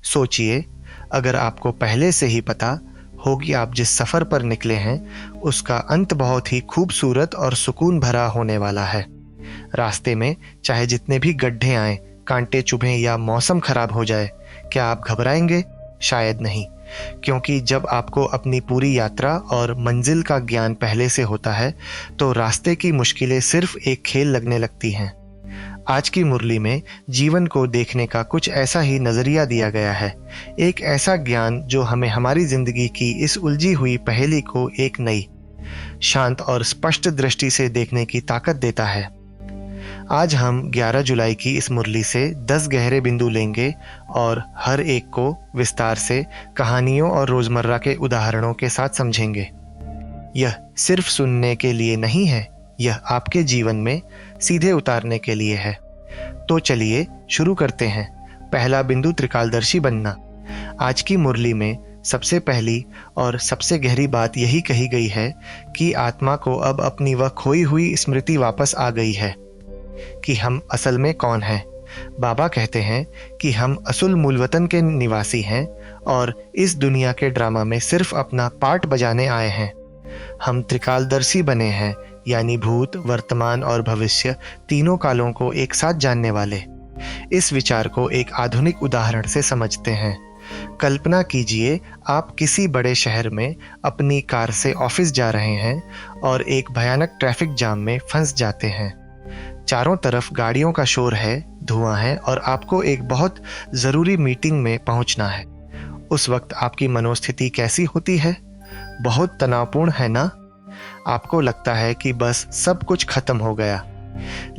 सोचिए, अगर आपको पहले से ही पता हो कि आप जिस सफ़र पर निकले हैं, उसका अंत बहुत ही खूबसूरत और सुकून भरा होने वाला है। रास्ते में चाहे जितने भी गड्ढे आएं, कांटे चुभें या मौसम खराब हो जाए, क्या आप घबराएंगे? शायद नहीं, क्योंकि जब आपको अपनी पूरी यात्रा और मंजिल का ज्ञान पहले से होता है, तो रास्ते की मुश्किलें सिर्फ एक खेल लगने लगती हैं। आज की मुरली में जीवन को देखने का कुछ ऐसा ही नज़रिया दिया गया है, एक ऐसा ज्ञान जो हमें हमारी ज़िंदगी की इस उलझी हुई पहेली को एक नई, शांत और स्पष्ट दृष्टि से देखने की ताकत देता है। आज हम 11 जुलाई की इस मुरली से 10 गहरे बिंदु लेंगे और हर एक को विस्तार से कहानियों और रोज़मर्रा के उदाहरणों के साथ समझेंगे। यह सिर्फ सुनने के लिए नहीं है, यह आपके जीवन में सीधे उतारने के लिए है। तो चलिए शुरू करते हैं। पहला बिंदु, त्रिकालदर्शी बनना। आज की मुरली में सबसे पहली और सबसे गहरी बात यही कही गई है कि आत्मा को अब अपनी वह खोई हुई स्मृति वापस आ गई है कि हम असल में कौन हैं। बाबा कहते हैं कि हम असुल मूल वतन के निवासी हैं और इस दुनिया के ड्रामा में सिर्फ अपना पार्ट बजाने आए हैं। हम त्रिकालदर्शी बने हैं, यानी भूत, वर्तमान और भविष्य तीनों कालों को एक साथ जानने वाले। इस विचार को एक आधुनिक उदाहरण से समझते हैं। कल्पना कीजिए, आप किसी बड़े शहर में अपनी कार से ऑफिस जा रहे हैं और एक भयानक ट्रैफिक जाम में फंस जाते हैं। चारों तरफ गाड़ियों का शोर है, धुआं है और आपको एक बहुत ज़रूरी मीटिंग में पहुंचना है। उस वक्त आपकी मनोस्थिति कैसी होती है? बहुत तनावपूर्ण है ना? आपको लगता है कि बस सब कुछ खत्म हो गया।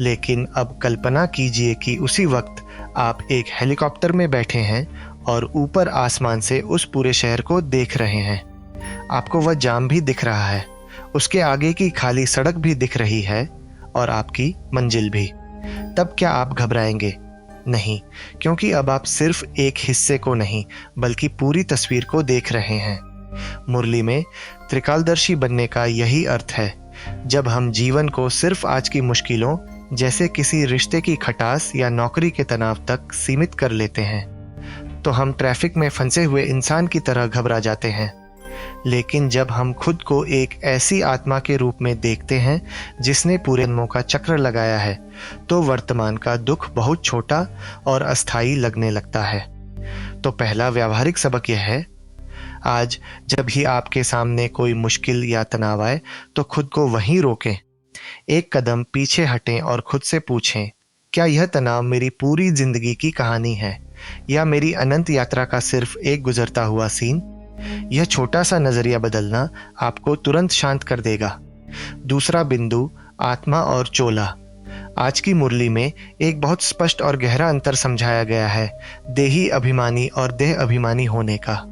लेकिन अब कल्पना कीजिए कि उसी वक्त आप एक हेलीकॉप्टर में बैठे हैं और ऊपर आसमान से उस पूरे शहर को देख रहे हैं। आपको वह जाम भी दिख रहा है, उसके आगे की खाली सड़क भी दिख रही है और आपकी मंजिल भी। तब क्या आप घबराएंगे? नहीं, क्योंकि अब आप सिर्फ एक हिस्से को नहीं बल्कि पूरी तस्वीर को देख रहे हैं। मुरली में त्रिकालदर्शी बनने का यही अर्थ है। जब हम जीवन को सिर्फ आज की मुश्किलों, जैसे किसी रिश्ते की खटास या नौकरी के तनाव तक सीमित कर लेते हैं, तो हम ट्रैफिक में फंसे हुए इंसान की तरह घबरा जाते हैं। लेकिन जब हम खुद को एक ऐसी आत्मा के रूप में देखते हैं जिसने पूरे जन्मों का चक्र लगाया है, तो वर्तमान का दुख बहुत छोटा और अस्थायी लगने लगता है। तो पहला व्यावहारिक सबक यह है, आज जब भी आपके सामने कोई मुश्किल या तनाव आए, तो खुद को वहीं रोकें। एक कदम पीछे हटें और खुद से पूछें, क्या यह तनाव मेरी पूरी जिंदगी की कहानी है या मेरी अनंत यात्रा का सिर्फ एक गुजरता हुआ सीन? यह छोटा सा नजरिया बदलना आपको तुरंत शांत कर देगा। दूसरा बिंदु, आत्मा और चोला। आज की मुरली में एक बहुत स्पष्ट और गहरा अंतर समझाया गया है, देही अभिमानी और देह अभिमानी होने का।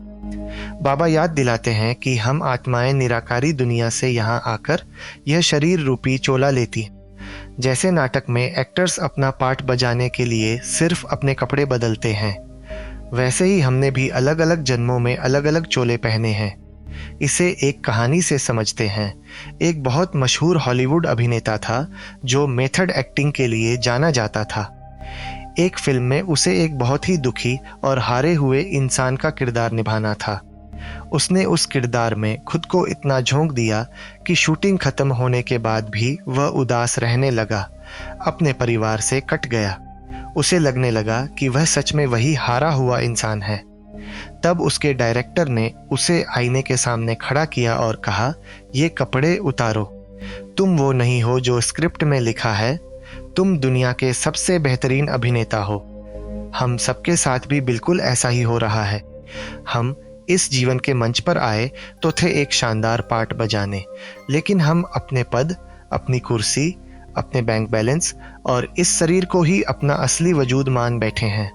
बाबा याद दिलाते हैं कि हम आत्माएं निराकारी दुनिया से यहाँ आकर यह शरीर रूपी चोला लेती हैं। जैसे नाटक में एक्टर्स अपना पार्ट बजाने के लिए सिर्फ अपने कपड़े बदलते हैं, वैसे ही हमने भी अलग अलग जन्मों में अलग अलग चोले पहने हैं। इसे एक कहानी से समझते हैं। एक बहुत मशहूर हॉलीवुड अभिनेता था जो मेथड एक्टिंग के लिए जाना जाता था। एक फिल्म में उसे एक बहुत ही दुखी और हारे हुए इंसान का किरदार निभाना था। उसने उस किरदार में खुद को इतना झोंक दिया कि शूटिंग खत्म होने के बाद भी वह उदास रहने लगा, अपने परिवार से कट गया। उसे लगने लगा कि वह सच में वही हारा हुआ इंसान है। तब उसके डायरेक्टर ने उसे आईने के सामने खड़ा किया और कहा, ये कपड़े उतारो, तुम वो नहीं हो जो स्क्रिप्ट में लिखा है, तुम दुनिया के सबसे बेहतरीन अभिनेता हो। हम सबके साथ भी बिल्कुल ऐसा ही हो रहा है। हम इस जीवन के मंच पर आए तो थे एक शानदार पार्ट बजाने, लेकिन हम अपने पद, अपनी कुर्सी, अपने बैंक बैलेंस और इस शरीर को ही अपना असली वजूद मान बैठे हैं।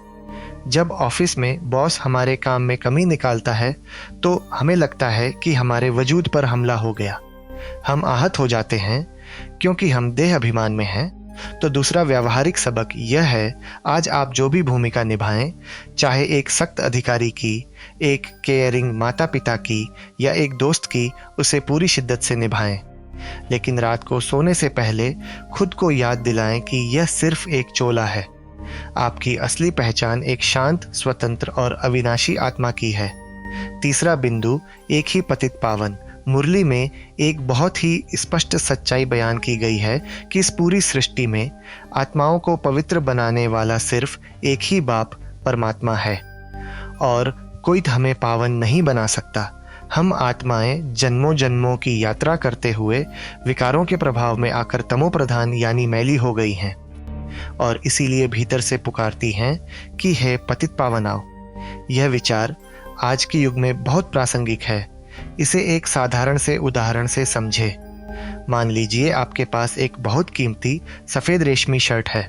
जब ऑफिस में बॉस हमारे काम में कमी निकालता है तो हमें लगता है कि हमारे वजूद पर हमला हो गया। हम आहत हो जाते हैं क्योंकि हम देह अभिमान में हैं। तो दूसरा व्यावहारिक सबक यह है, आज आप जो भी भूमिका निभाएं, चाहे एक सख्त अधिकारी की, एक केयरिंग माता पिता की या एक दोस्त की, उसे पूरी शिद्दत से निभाएं। लेकिन रात को सोने से पहले खुद को याद दिलाएं कि यह सिर्फ एक चोला है। आपकी असली पहचान एक शांत, स्वतंत्र और अविनाशी आत्मा की है। तीसरा बिंदु, एक ही पतित पावन। मुरली में एक बहुत ही स्पष्ट सच्चाई बयान की गई है कि इस पूरी सृष्टि में आत्माओं को पवित्र बनाने वाला सिर्फ एक ही बाप परमात्मा है और कोई हमें पावन नहीं बना सकता। हम आत्माएं जन्मों जन्मों की यात्रा करते हुए विकारों के प्रभाव में आकर तमो प्रधान यानी मैली हो गई हैं और इसीलिए भीतर से पुकारती हैं कि हे पतित पावन आओ। यह विचार आज के युग में बहुत प्रासंगिक है। इसे एक साधारण से उदाहरण से समझे। मान लीजिए आपके पास एक बहुत कीमती सफ़ेद रेशमी शर्ट है।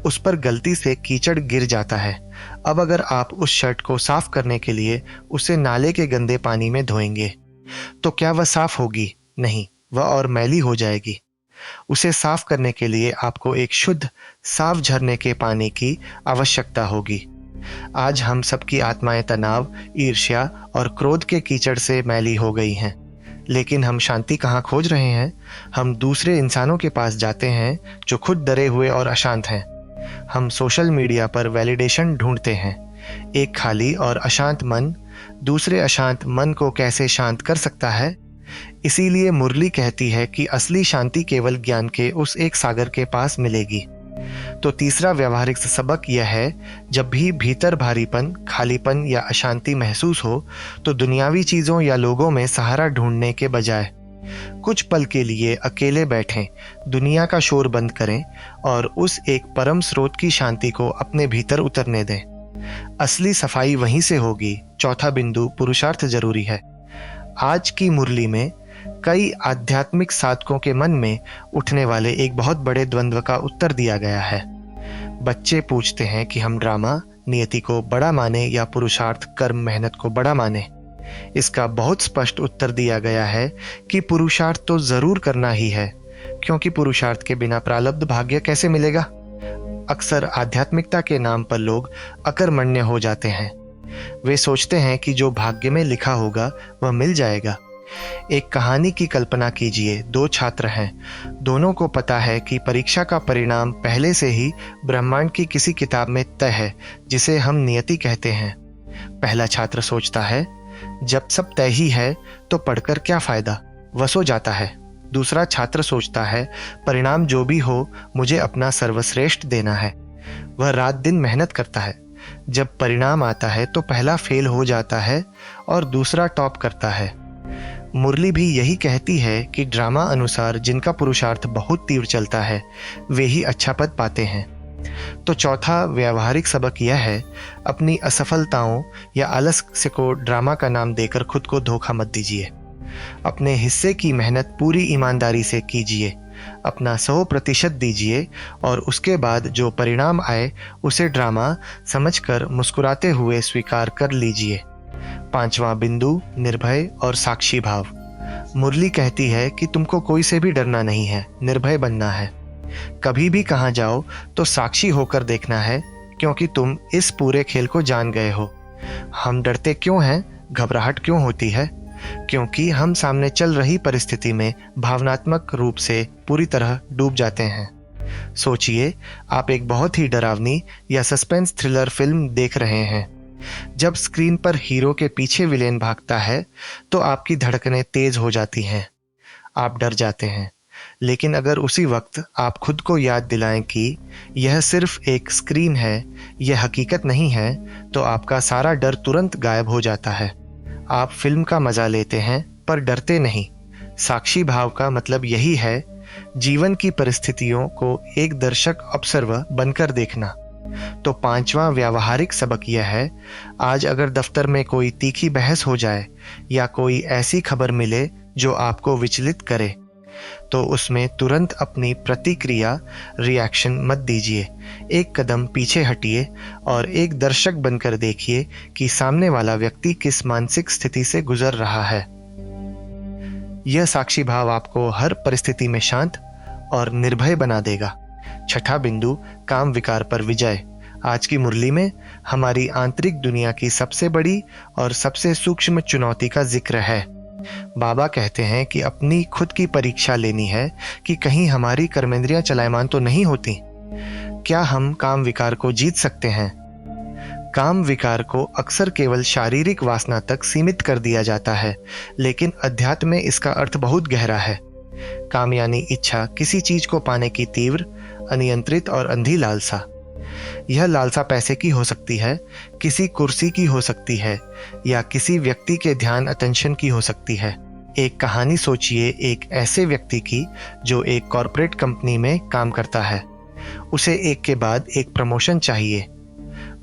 उस पर गलती से कीचड़ गिर जाता है। अब अगर आप उस शर्ट को साफ करने के लिए उसे नाले के गंदे पानी में धोएंगे तो क्या वह साफ होगी? नहीं, वह और मैली हो जाएगी। उसे साफ करने के लिए आपको एक शुद्ध, साफ झरने के पानी की आवश्यकता होगी। आज हम सबकी आत्माएं तनाव, ईर्ष्या और क्रोध के कीचड़ से मैली हो गई हैं। लेकिन हम शांति कहाँ खोज रहे हैं? हम दूसरे इंसानों के पास जाते हैं जो खुद डरे हुए और अशांत हैं। हम सोशल मीडिया पर वैलिडेशन ढूंढते हैं। एक खाली और अशांत मन दूसरे अशांत मन को कैसे शांत कर सकता है? इसीलिए मुरली कहती है कि असली शांति केवल ज्ञान के उस एक सागर के पास मिलेगी। तो तीसरा व्यवहारिक सबक यह है, जब भी भीतर भारीपन, खालीपन या अशांति महसूस हो तो दुनियावी चीज़ों या लोगों में सहारा ढूंढने के बजाय कुछ पल के लिए अकेले बैठें, दुनिया का शोर बंद करें और उस एक परम स्रोत की शांति को अपने भीतर उतरने दें। असली सफाई वहीं से होगी। चौथा बिंदु, पुरुषार्थ जरूरी है। आज की मुरली में कई आध्यात्मिक साधकों के मन में उठने वाले एक बहुत बड़े द्वंद्व का उत्तर दिया गया है। बच्चे पूछते हैं कि हम ड्रामा, नियति को बड़ा माने या पुरुषार्थ, कर्म, मेहनत को बड़ा माने। इसका बहुत स्पष्ट उत्तर दिया गया है कि पुरुषार्थ तो जरूर करना ही है, क्योंकि पुरुषार्थ के बिना प्रारब्ध भाग्य कैसे मिलेगा? अक्सर आध्यात्मिकता के नाम पर लोग अकर्मण्य हो जाते हैं। वे सोचते हैं कि जो भाग्य में लिखा होगा वह मिल जाएगा। एक कहानी की कल्पना कीजिए। दो छात्र हैं। दोनों को पता है कि परीक्षा का परिणाम पहले से ही ब्रह्मांड की किसी किताब में तय है, जिसे हम नियति कहते हैं। पहला छात्र सोचता है, जब सब तय ही है तो पढ़कर क्या फायदा, वह सो जाता है। दूसरा छात्र सोचता है, परिणाम जो भी हो मुझे अपना सर्वश्रेष्ठ देना है। वह रात दिन मेहनत करता है। जब परिणाम आता है तो पहला फेल हो जाता है और दूसरा टॉप करता है। मुरली भी यही कहती है कि ड्रामा अनुसार जिनका पुरुषार्थ बहुत तीव्र चलता है वे ही अच्छा पद पाते हैं। तो चौथा व्यवहारिक सबक यह है, अपनी असफलताओं या आलस्य को ड्रामा का नाम देकर खुद को धोखा मत दीजिए। अपने हिस्से की मेहनत पूरी ईमानदारी से कीजिए, अपना 100% दीजिए और उसके बाद जो परिणाम आए उसे ड्रामा समझकर मुस्कुराते हुए स्वीकार कर लीजिए। पांचवा बिंदु, निर्भय और साक्षी भाव। मुरली कहती है कि तुमको कोई से भी डरना नहीं है, निर्भय बनना है। कभी भी कहाँ जाओ तो साक्षी होकर देखना है, क्योंकि तुम इस पूरे खेल को जान गए हो। हम डरते क्यों हैं, घबराहट क्यों होती है? क्योंकि हम सामने चल रही परिस्थिति में भावनात्मक रूप से पूरी तरह डूब जाते हैं। सोचिए, आप एक बहुत ही डरावनी या सस्पेंस थ्रिलर फिल्म देख रहे हैं। जब स्क्रीन पर हीरो के पीछे विलेन भागता है तो आपकी धड़कनें तेज हो जाती हैं, आप डर जाते हैं। लेकिन अगर उसी वक्त आप खुद को याद दिलाएं कि यह सिर्फ एक स्क्रीन है, यह हकीकत नहीं है, तो आपका सारा डर तुरंत गायब हो जाता है। आप फिल्म का मजा लेते हैं पर डरते नहीं। साक्षी भाव का मतलब यही है, जीवन की परिस्थितियों को एक दर्शक ऑब्जर्वर बनकर देखना। तो पांचवा व्यावहारिक सबक यह है, आज अगर दफ्तर में कोई तीखी बहस हो जाए या कोई ऐसी खबर मिले जो आपको विचलित करे, तो उसमें तुरंत अपनी प्रतिक्रिया, रिएक्शन मत दीजिए। एक कदम पीछे हटिए और एक दर्शक बनकर देखिए कि सामने वाला व्यक्ति किस मानसिक स्थिति से गुजर रहा है। यह साक्षी भाव आपको हर परिस्थिति में शांत और निर्भय बना देगा। छठा बिंदु, काम विकार पर विजय। आज की मुरली में हमारी आंतरिक दुनिया की सबसे बड़ी और सबसे सूक्ष्म चुनौती का जिक्र है। बाबा कहते हैं कि अपनी खुद की परीक्षा लेनी है कि कहीं हमारी कर्मेंद्रियां चलायमान तो नहीं होती। क्या हम काम विकार को जीत सकते हैं? काम विकार को अक्सर केवल शारीरिक वासना तक सीमित कर दिया जाता है, लेकिन अध्यात्म में इसका अर्थ बहुत गहरा है। काम यानी इच्छा, किसी चीज को पाने की तीव्र, अनियंत्रित और अंधी लालसा। यह लालसा पैसे की हो सकती है, किसी कुर्सी की हो सकती है, या किसी व्यक्ति के ध्यान अटेंशन की हो सकती है। एक कहानी सोचिए एक ऐसे व्यक्ति की जो एक कॉरपोरेट कंपनी में काम करता है। उसे एक के बाद एक प्रमोशन चाहिए।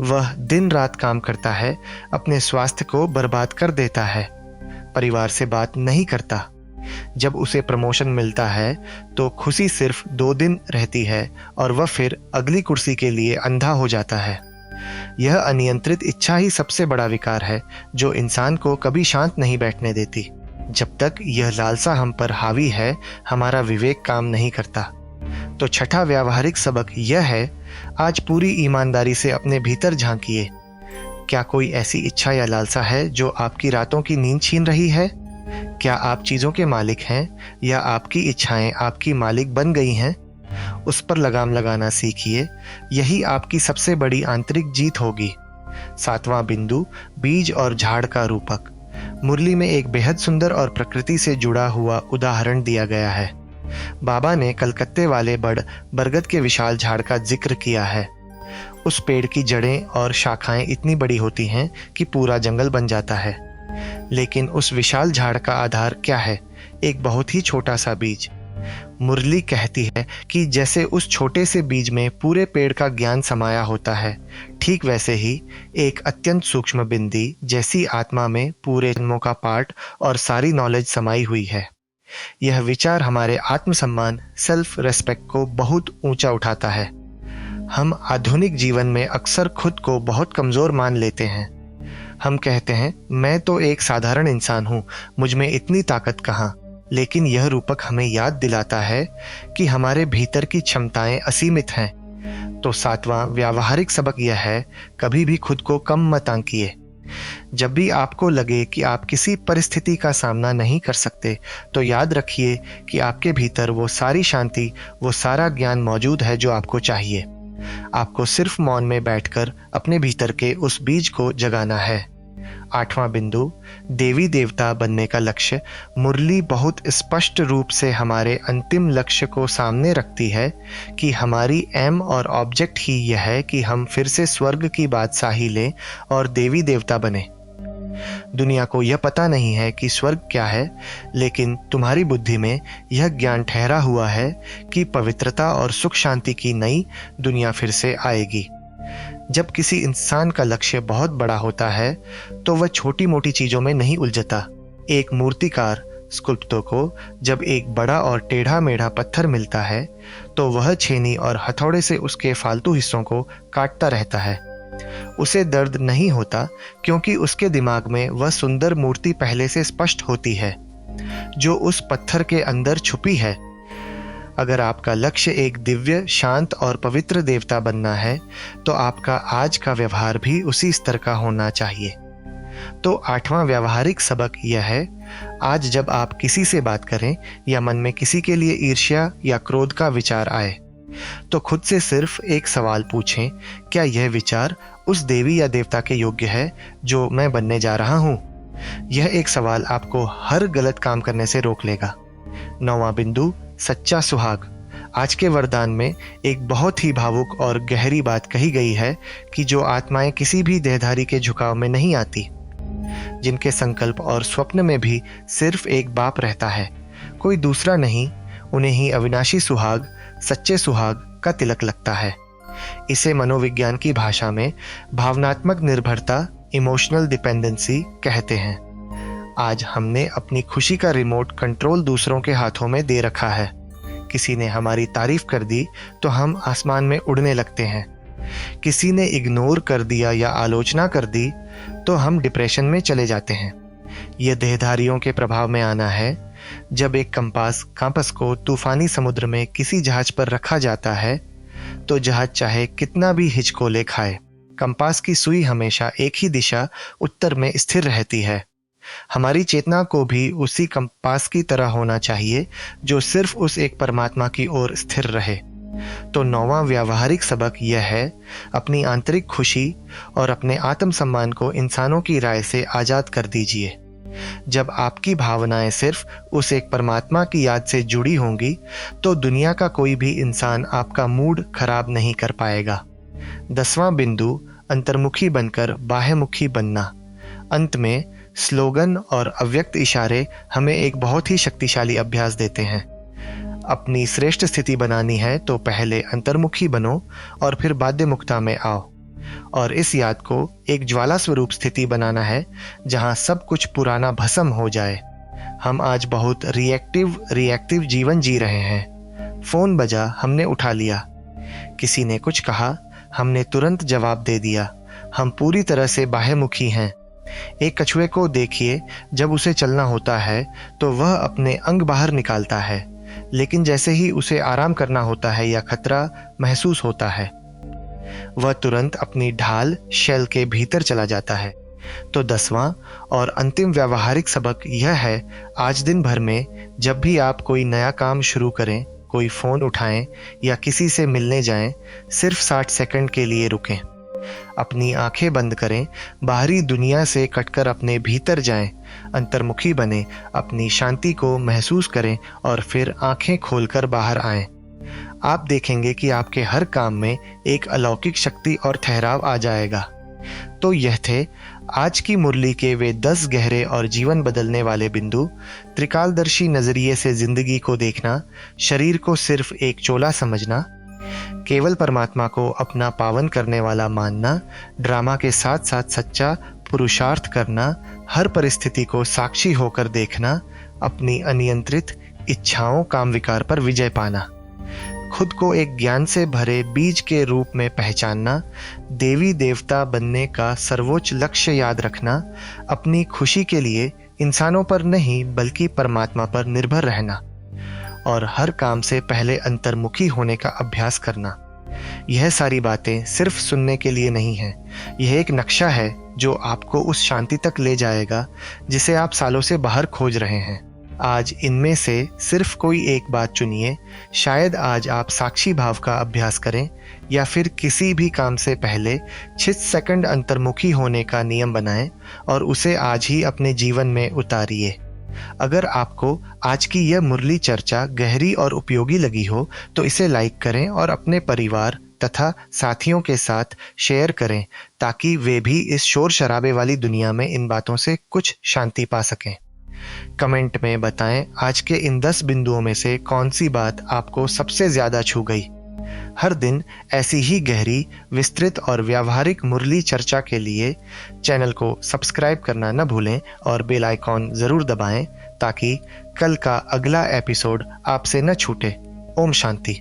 वह दिन रात काम करता है, अपने स्वास्थ्य को बर्बाद कर देता है, परिवार से बात नहीं करता। जब उसे प्रमोशन मिलता है तो खुशी सिर्फ 2 दिन रहती है और वह फिर अगली कुर्सी के लिए अंधा हो जाता है। यह अनियंत्रित इच्छा ही सबसे बड़ा विकार है जो इंसान को कभी शांत नहीं बैठने देती। जब तक यह लालसा हम पर हावी है, हमारा विवेक काम नहीं करता। तो छठा व्यावहारिक सबक यह है, आज पूरी ईमानदारी से अपने भीतर झांकिए। क्या कोई ऐसी इच्छा या लालसा है जो आपकी रातों की नींद छीन रही है? क्या आप चीज़ों के मालिक हैं या आपकी इच्छाएं आपकी मालिक बन गई हैं? उस पर लगाम लगाना सीखिए। यही आपकी सबसे बड़ी आंतरिक जीत होगी। 7वां बिंदु, बीज और झाड़ का रूपक। मुरली में एक बेहद सुंदर और प्रकृति से जुड़ा हुआ उदाहरण दिया गया है। बाबा ने कलकत्ते वाले बरगद के विशाल झाड़ का जिक्र किया है। उस पेड़ की जड़ें और शाखाएं इतनी बड़ी होती हैं कि पूरा जंगल बन जाता है। लेकिन उस विशाल झाड़ का आधार क्या है? एक बहुत ही छोटा सा बीज। मुरली कहती है कि जैसे उस छोटे से बीज में पूरे पेड़ का ज्ञान समाया होता है, ठीक वैसे ही एक अत्यंत सूक्ष्म बिंदी जैसी आत्मा में पूरे जन्मों का पाठ और सारी नॉलेज समाई हुई है। यह विचार हमारे आत्मसम्मान, सेल्फ रेस्पेक्ट को बहुत ऊंचा उठाता है। हम आधुनिक जीवन में अक्सर खुद को बहुत कमजोर मान लेते हैं। हम कहते हैं, मैं तो एक साधारण इंसान हूं, मुझ में इतनी ताकत कहां। लेकिन यह रूपक हमें याद दिलाता है कि हमारे भीतर की क्षमताएं असीमित हैं। तो 7वां व्यावहारिक सबक यह है, कभी भी खुद को कम मत आंकिए। जब भी आपको लगे कि आप किसी परिस्थिति का सामना नहीं कर सकते, तो याद रखिए कि आपके भीतर वो सारी शांति, वो सारा ज्ञान मौजूद है जो आपको चाहिए। आपको सिर्फ मौन में बैठकर अपने भीतर के उस बीज को जगाना है। 8वां बिंदु, देवी देवता बनने का लक्ष्य। मुरली बहुत स्पष्ट रूप से हमारे अंतिम लक्ष्य को सामने रखती है कि हमारी एम और ऑब्जेक्ट ही यह है कि हम फिर से स्वर्ग की बादशाही लें और देवी देवता बने। दुनिया को यह पता नहीं है कि स्वर्ग क्या है, लेकिन तुम्हारी बुद्धि में यह ज्ञान ठहरा हुआ है कि पवित्रता और सुख शांति की नई दुनिया फिर से आएगी। जब किसी इंसान का लक्ष्य बहुत बड़ा होता है तो वह छोटी मोटी चीजों में नहीं उलझता। एक मूर्तिकार स्कल्प्टर को जब एक बड़ा और टेढ़ा मेढ़ा पत्थर मिलता है तो वह छेनी और हथौड़े से उसके फालतू हिस्सों को काटता रहता है। उसे दर्द नहीं होता क्योंकि उसके दिमाग में वह सुंदर मूर्ति पहले से स्पष्ट होती है जो उस पत्थर के अंदर छुपी है। अगर आपका लक्ष्य एक दिव्य, शांत और पवित्र देवता बनना है तो आपका आज का व्यवहार भी उसी स्तर का होना चाहिए। तो 8वां व्यावहारिक सबक यह है, आज जब आप किसी से बात करें या मन में किसी के लिए ईर्ष्या या क्रोध का विचार आए तो खुद से सिर्फ एक सवाल पूछें, क्या यह विचार उस देवी या देवता के योग्य है जो मैं बनने जा रहा हूं? यह एक सवाल आपको हर गलत काम करने से रोक लेगा। 9वां बिंदु, सच्चा सुहाग। आज के वरदान में एक बहुत ही भावुक और गहरी बात कही गई है कि जो आत्माएं किसी भी देहधारी के झुकाव में नहीं आती, जिनके संकल्प और स्वप्न में भी सिर्फ एक बाप रहता है, कोई दूसरा नहीं, उन्हें ही अविनाशी सुहाग, सच्चे सुहाग का तिलक लगता है। इसे मनोविज्ञान की भाषा में भावनात्मक निर्भरता, इमोशनल डिपेंडेंसी कहते हैं। आज हमने अपनी खुशी का रिमोट कंट्रोल दूसरों के हाथों में दे रखा है। किसी ने हमारी तारीफ कर दी तो हम आसमान में उड़ने लगते हैं। किसी ने इग्नोर कर दिया या आलोचना कर दी तो हम डिप्रेशन में चले जाते हैं। यह देहधारियों के प्रभाव में आना है। जब एक कंपास को तूफानी समुद्र में किसी जहाज पर रखा जाता है तो जहाज चाहे कितना भी हिचकोले खाए, कंपास की सुई हमेशा एक ही दिशा, उत्तर में स्थिर रहती है। हमारी चेतना को भी उसी कंपास की तरह होना चाहिए जो सिर्फ उस एक परमात्मा की ओर स्थिर रहे। तो 9वां व्यावहारिक सबक यह है, अपनी आंतरिक खुशी और अपने आत्मसम्मान को इंसानों की राय से आज़ाद कर दीजिए। जब आपकी भावनाएं सिर्फ उस एक परमात्मा की याद से जुड़ी होंगी, तो दुनिया का कोई भी इंसान आपका मूड खराब नहीं कर पाएगा। 10वां बिंदु, अंतर्मुखी बनकर बाह्यमुखी बनना। अंत में स्लोगन और अव्यक्त इशारे हमें एक बहुत ही शक्तिशाली अभ्यास देते हैं। अपनी श्रेष्ठ स्थिति बनानी है तो पहले अंतर्मुखी बनो और फिर बाध्यमुक्ता में आओ। और इस याद को एक ज्वाला स्वरूप स्थिति बनाना है जहां सब कुछ पुराना भस्म हो जाए। हम आज बहुत रिएक्टिव जीवन जी रहे हैं। फोन बजा, हमने उठा लिया। किसी ने कुछ कहा, हमने तुरंत जवाब दे दिया। हम पूरी तरह से बाह्यमुखी हैं। एक कछुए को देखिए, जब उसे चलना होता है तो वह अपने अंग बाहर निकालता है, लेकिन जैसे ही उसे आराम करना होता है या खतरा महसूस होता है, वह तुरंत अपनी ढाल शेल के भीतर चला जाता है। तो 10वां और अंतिम व्यावहारिक सबक यह है, आज दिन भर में जब भी आप कोई नया काम शुरू करें, कोई फ़ोन उठाएं या किसी से मिलने जाएं, सिर्फ 60 सेकंड के लिए रुकें। अपनी आंखें बंद करें, बाहरी दुनिया से कटकर अपने भीतर जाएं, अंतर्मुखी बने, अपनी शांति को महसूस करें और फिर आंखें खोलकर बाहर आएं। आप देखेंगे कि आपके हर काम में एक अलौकिक शक्ति और ठहराव आ जाएगा। तो यह थे आज की मुरली के वे 10 गहरे और जीवन बदलने वाले बिंदु। त्रिकालदर्शी नजरिए से जिंदगी को देखना, शरीर को सिर्फ एक चोला समझना, केवल परमात्मा को अपना पावन करने वाला मानना, ड्रामा के साथ साथ सच्चा पुरुषार्थ करना, हर परिस्थिति को साक्षी होकर देखना, अपनी अनियंत्रित इच्छाओं काम विकार पर विजय पाना, खुद को एक ज्ञान से भरे बीज के रूप में पहचानना, देवी देवता बनने का सर्वोच्च लक्ष्य याद रखना, अपनी खुशी के लिए इंसानों पर नहीं बल्कि परमात्मा पर निर्भर रहना और हर काम से पहले अंतर्मुखी होने का अभ्यास करना। यह सारी बातें सिर्फ सुनने के लिए नहीं है, यह एक नक्शा है जो आपको उस शांति तक ले जाएगा जिसे आप सालों से बाहर खोज रहे हैं। आज इनमें से सिर्फ कोई एक बात चुनिए। शायद आज आप साक्षी भाव का अभ्यास करें या फिर किसी भी काम से पहले 6 सेकंड अंतर्मुखी होने का नियम बनाएं और उसे आज ही अपने जीवन में उतारिए। अगर आपको आज की यह मुरली चर्चा गहरी और उपयोगी लगी हो तो इसे लाइक करें और अपने परिवार तथा साथियों के साथ शेयर करें ताकि वे भी इस शोर शराबे वाली दुनिया में इन बातों से कुछ शांति पा सकें। कमेंट में बताएं आज के इन 10 बिंदुओं में से कौन सी बात आपको सबसे ज्यादा छू गई। हर दिन ऐसी ही गहरी, विस्तृत और व्यावहारिक मुरली चर्चा के लिए चैनल को सब्सक्राइब करना न भूलें और बेल आइकॉन जरूर दबाएं ताकि कल का अगला एपिसोड आपसे न छूटे। ओम शांति।